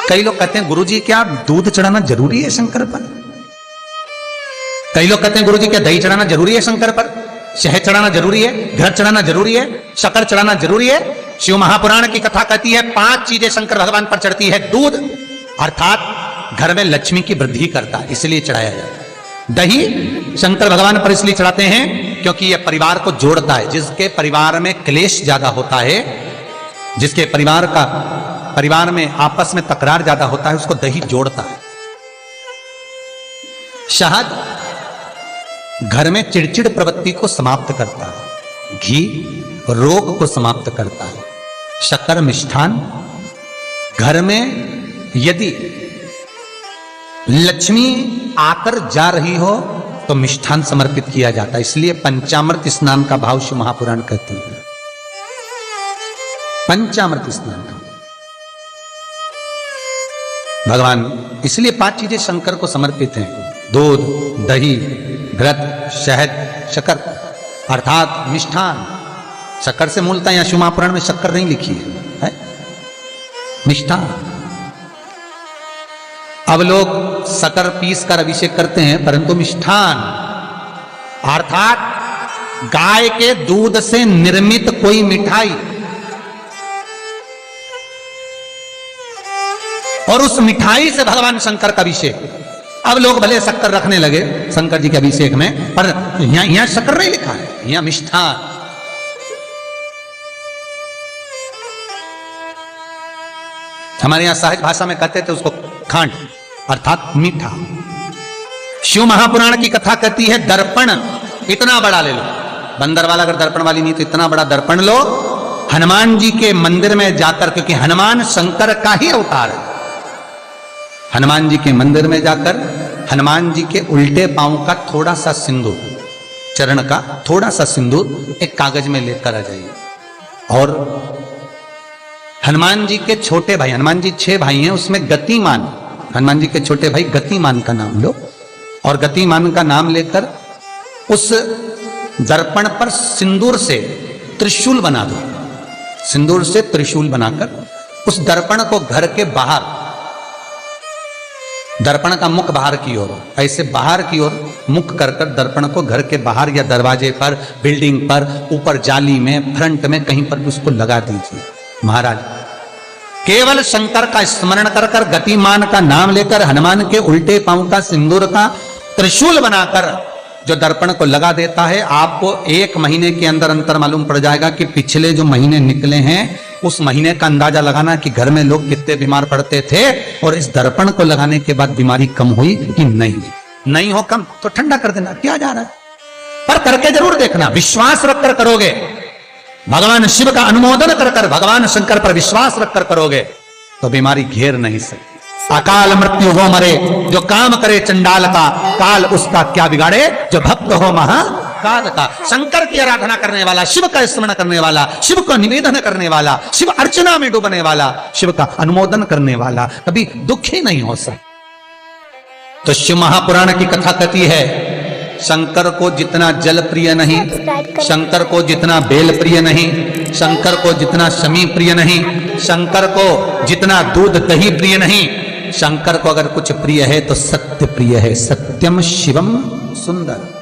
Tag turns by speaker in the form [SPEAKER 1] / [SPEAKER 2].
[SPEAKER 1] कई लोग कहते हैं गुरुजी क्या दूध चढ़ाना जरूरी है शंकर पर? कई लोग कहते हैं गुरुजी क्या दही चढ़ाना जरूरी है शंकर पर? शहद चढ़ाना जरूरी है? घृत चढ़ाना जरूरी है? शक्कर चढ़ाना जरूरी है? शिव महापुराण की कथा कहती है 5 चीजें शंकर भगवान पर चढ़ती है। दूध अर्थात घर में लक्ष्मी की वृद्धि करता है, इसलिए चढ़ाया जाता है। दही शंकर भगवान पर इसलिए चढ़ाते हैं क्योंकि यह परिवार को जोड़ता है। जिसके परिवार में क्लेश ज्यादा होता है, जिसके परिवार में आपस में तकरार ज्यादा होता है, उसको दही जोड़ता है। शहद घर में चिड़चिड़ प्रवृत्ति को समाप्त करता है। घी रोग को समाप्त करता है। शक्कर मिष्ठान घर में यदि लक्ष्मी आकर जा रही हो तो मिष्ठान समर्पित किया जाता है। इसलिए पंचामृत स्नान का भाव शिव महापुराण कहती है। पंचामृत स्नान का भगवान, इसलिए 5 चीजें शंकर को समर्पित हैं। दूध, दही, घृत, शहद, शक्कर अर्थात मिष्ठान। शक्कर से मूलतः यहां शिव महापुराण में शक्कर नहीं लिखी है, मिष्ठान। अब लोग शक्कर पीस कर अभिषेक करते हैं, परंतु मिष्ठान अर्थात गाय के दूध से निर्मित कोई मिठाई और उस मिठाई से भगवान शंकर का अभिषेक। अब लोग भले शक्कर रखने लगे शंकर जी के अभिषेक में, पर यहां शक्कर नहीं लिखा है, यहां मिष्ठान। हमारे यहां सहज भाषा में कहते थे उसको खांड अर्थात मीठा। शिव महापुराण की कथा कहती है दर्पण इतना बड़ा ले लो। बंदर वाला अगर दर्पण वाली नहीं तो इतना बड़ा दर्पण लो, हनुमान जी के मंदिर में जाकर, क्योंकि हनुमान शंकर का ही अवतार है। हनुमान जी के मंदिर में जाकर हनुमान जी के उल्टे पांव का थोड़ा सा सिंदूर, चरण का थोड़ा सा सिंदूर एक कागज में लेकर आ जाइए। और हनुमान जी के छोटे भाई, हनुमान जी 6 भाई हैं, उसमें गतिमान, हनुमान जी के छोटे भाई गतिमान का नाम लो और गतिमान का नाम लेकर उस दर्पण पर सिंदूर से त्रिशूल बना दो। सिंदूर से त्रिशूल बनाकर उस दर्पण को घर के बाहर, दर्पण का मुख बाहर की ओर, ऐसे बाहर की ओर मुख कर कर दर्पण को घर के बाहर या दरवाजे पर, बिल्डिंग पर, ऊपर जाली में, फ्रंट में कहीं पर भी उसको लगा दीजिए। महाराज केवल शंकर का स्मरण कर कर, गतिमान का नाम लेकर, हनुमान के उल्टे पांव का सिंदूर का त्रिशूल बनाकर जो दर्पण को लगा देता है, आपको 1 महीने के अंदर अंतर मालूम पड़ जाएगा कि पिछले जो महीने निकले हैं उस महीने का अंदाजा लगाना कि घर में लोग कितने बीमार पड़ते थे और इस दर्पण को लगाने के बाद बीमारी कम हुई कि नहीं हो कम तो ठंडा कर देना, क्या जा रहा है, पर करके जरूर देखना। विश्वास रखकर करोगे, भगवान शिव का अनुमोदन कर कर, भगवान शंकर पर विश्वास रखकर करोगे तो बीमारी घेर नहीं सकती। अकाल मृत्यु हो मरे जो काम करे चंडाल का, काल उसका क्या बिगाड़े जो भक्त हो महाकाल का। शंकर की आराधना करने वाला, शिव का स्मरण करने वाला, शिव को निवेदन करने वाला, शिव अर्चना में डूबने वाला, शिव का अनुमोदन करने वाला कभी दुखी नहीं हो सकता। तो शिव महापुराण की कथा कहती है शंकर को जितना जल प्रिय नहीं, शंकर को जितना बेल प्रिय नहीं, शंकर को जितना शमी प्रिय नहीं, शंकर को जितना दूध दही प्रिय नहीं, शंकर को अगर कुछ प्रिय है तो सत्य प्रिय है। सत्यम शिवम सुंदर।